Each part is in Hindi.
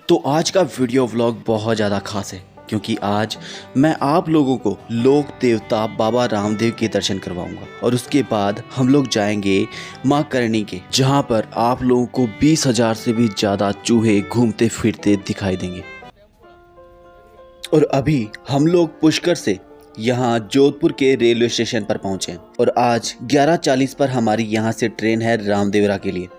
तो आज का वीडियो व्लॉग बहुत ज़्यादा खास है क्योंकि आज मैं आप लोगों को लोक देवता बाबा रामदेव के दर्शन करवाऊंगा और उसके बाद हम लोग जाएंगे मां करणी के, जहां पर आप लोगों को 20,000 से भी ज़्यादा चूहे घूमते फिरते दिखाई देंगे। और अभी हम लोग पुष्कर से यहाँ जोधपुर के रेलवे स्टेशन पर पहुँचे हैं और आज 11:40 पर हमारी यहाँ से ट्रेन है रामदेवरा के लिए।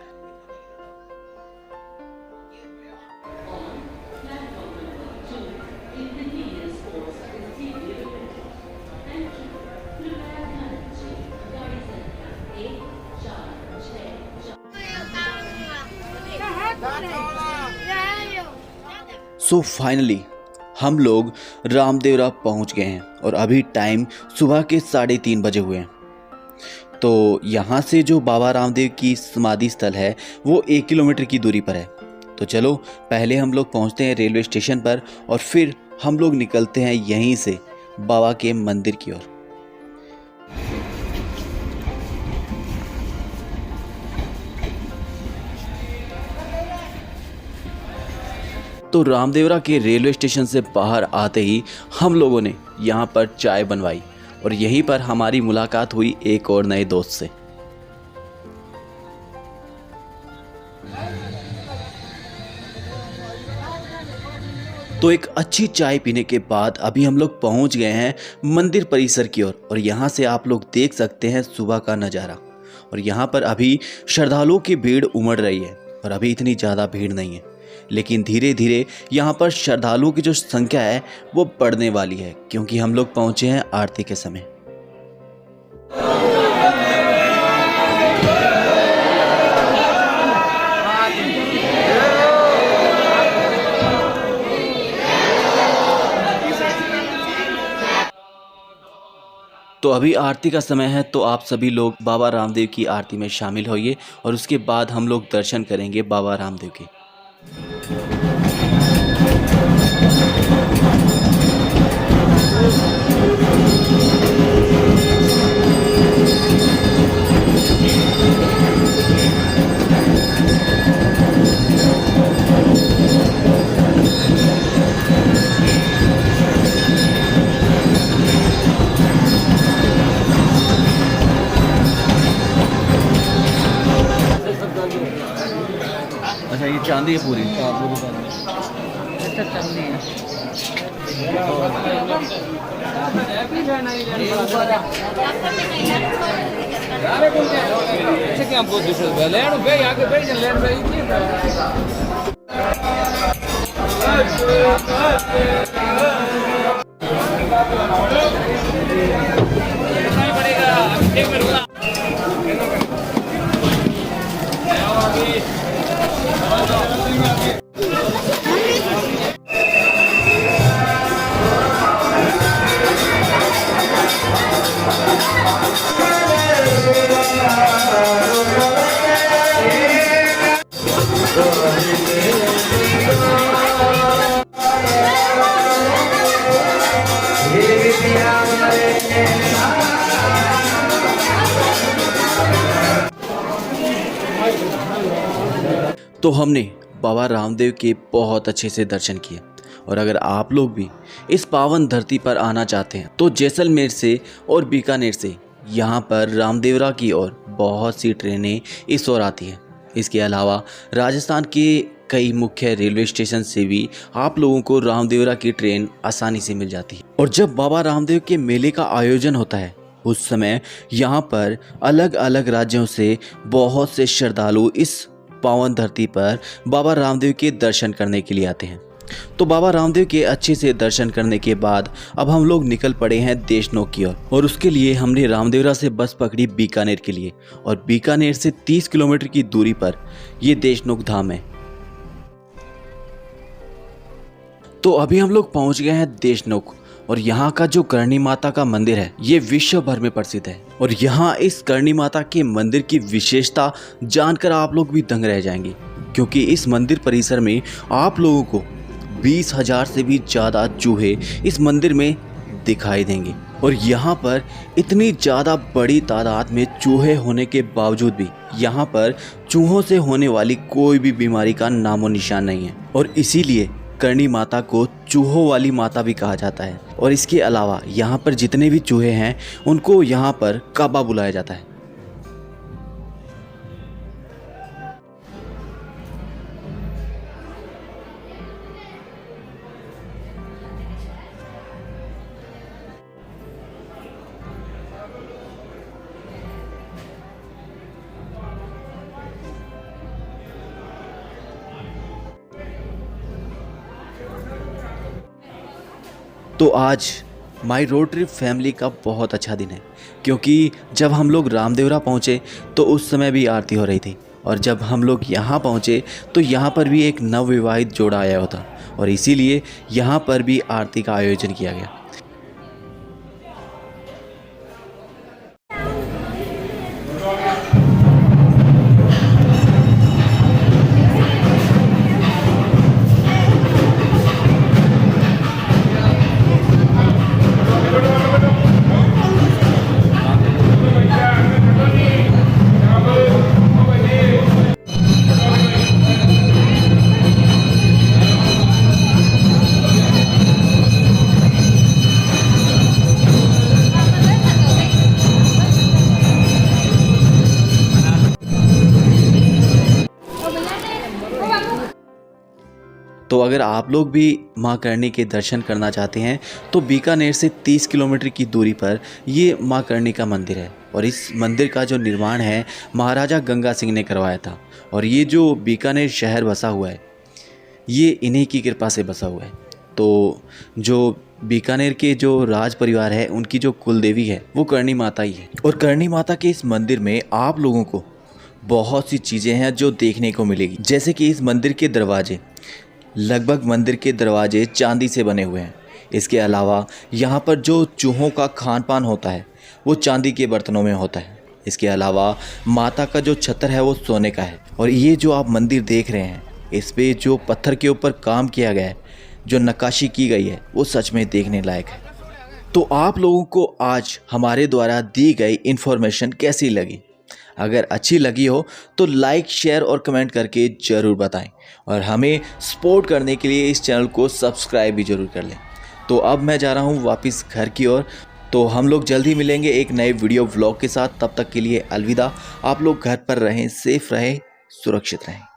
सो फाइनली हम लोग रामदेवरा पहुंच गए हैं और अभी टाइम सुबह के 3:30 बजे हुए हैं। तो यहाँ से जो बाबा रामदेव की समाधि स्थल है वो 1 किलोमीटर की दूरी पर है। तो चलो पहले हम लोग पहुँचते हैं रेलवे स्टेशन पर और फिर हम लोग निकलते हैं यहीं से बाबा के मंदिर की ओर। तो रामदेवरा के रेलवे स्टेशन से बाहर आते ही हम लोगों ने यहाँ पर चाय बनवाई और यहीं पर हमारी मुलाकात हुई एक और नए दोस्त से। तो एक अच्छी चाय पीने के बाद अभी हम लोग पहुँच गए हैं मंदिर परिसर की ओर और यहाँ से आप लोग देख सकते हैं सुबह का नज़ारा। और यहाँ पर अभी श्रद्धालुओं की भीड़ उमड़ रही है और अभी इतनी ज़्यादा भीड़ नहीं है, लेकिन धीरे धीरे यहाँ पर श्रद्धालुओं की जो संख्या है वो बढ़ने वाली है क्योंकि हम लोग पहुँचे हैं आरती के समय। तो अभी आरती का समय है, तो आप सभी लोग बाबा रामदेव की आरती में शामिल होइए और उसके बाद हम लोग दर्शन करेंगे बाबा रामदेव के। अच्छा, ये चांदी है पूरी? पूरी चांदी है। क्या बहुत तो हमने बाबा रामदेव के बहुत अच्छे से दर्शन किए और अगर आप लोग भी इस पावन धरती पर आना चाहते हैं तो जैसलमेर से और बीकानेर से यहाँ पर रामदेवरा की ओर बहुत सी ट्रेनें इस ओर आती हैं। इसके अलावा राजस्थान के कई मुख्य रेलवे स्टेशन से भी आप लोगों को रामदेवरा की ट्रेन आसानी से मिल जाती है। और जब बाबा रामदेव के मेले का आयोजन होता है उस समय यहाँ पर अलग अलग राज्यों से बहुत से श्रद्धालु इस पावन धरती पर बाबा रामदेव के दर्शन करने के लिए आते हैं। तो बाबा रामदेव के अच्छे से दर्शन करने के बाद अब हम लोग निकल पड़े हैं देशनोक की ओर और उसके लिए हमने रामदेवरा से बस पकड़ी बीकानेर के लिए और बीकानेर से 30 किलोमीटर की दूरी पर ये देशनोक धाम है। तो अभी हम लोग पहुंच गए हैं देशनोक और यहाँ का जो करणी माता का मंदिर है ये विश्व भर में प्रसिद्ध है और यहाँ इस करणी माता के मंदिर की विशेषता जानकर आप लोग भी दंग रह जाएंगे क्योंकि इस मंदिर परिसर में आप लोगों को 20,000 से भी ज़्यादा चूहे इस मंदिर में दिखाई देंगे। और यहाँ पर इतनी ज़्यादा बड़ी तादाद में चूहे होने के बावजूद भी यहाँ पर चूहों से होने वाली कोई भी बीमारी का नामो निशान नहीं है। और इसीलिए करणी माता को चूहों वाली माता भी कहा जाता है। और इसके अलावा यहाँ पर जितने भी चूहे हैं उनको यहाँ पर काबा बुलाया जाता है। तो आज माई रोड ट्रिप फैमिली का बहुत अच्छा दिन है, क्योंकि जब हम लोग रामदेवरा पहुँचे तो उस समय भी आरती हो रही थी, और जब हम लोग यहाँ पहुँचे तो यहाँ पर भी एक नवविवाहित जोड़ा आया होता, और इसीलिए यहाँ पर भी आरती का आयोजन किया गया। तो अगर आप लोग भी माँ करणी के दर्शन करना चाहते हैं तो बीकानेर से 30 किलोमीटर की दूरी पर ये माँ करणी का मंदिर है, और इस मंदिर का जो निर्माण है महाराजा गंगा सिंह ने करवाया था। और ये जो बीकानेर शहर बसा हुआ है ये इन्हीं की कृपा से बसा हुआ है। तो जो बीकानेर के जो राज परिवार है उनकी जो कुल देवी है वो करणी माता ही है। और करणी माता के इस मंदिर में आप लोगों को बहुत सी चीज़ें हैं जो देखने को मिलेगी, जैसे कि इस मंदिर के दरवाजे, लगभग मंदिर के दरवाजे चांदी से बने हुए हैं। इसके अलावा यहाँ पर जो चूहों का खान पान होता है वो चांदी के बर्तनों में होता है। इसके अलावा माता का जो छत्र है वो सोने का है। और ये जो आप मंदिर देख रहे हैं इस पे जो पत्थर के ऊपर काम किया गया है, जो नक्काशी की गई है, वो सच में देखने लायक है। तो आप लोगों को आज हमारे द्वारा दी गई इन्फॉर्मेशन कैसी लगी? अगर अच्छी लगी हो तो लाइक, शेयर और कमेंट करके ज़रूर बताएं, और हमें सपोर्ट करने के लिए इस चैनल को सब्सक्राइब भी ज़रूर कर लें। तो अब मैं जा रहा हूँ वापस घर की ओर। तो हम लोग जल्द ही मिलेंगे एक नए वीडियो व्लॉग के साथ। तब तक के लिए अलविदा। आप लोग घर पर रहें, सेफ रहें, सुरक्षित रहें।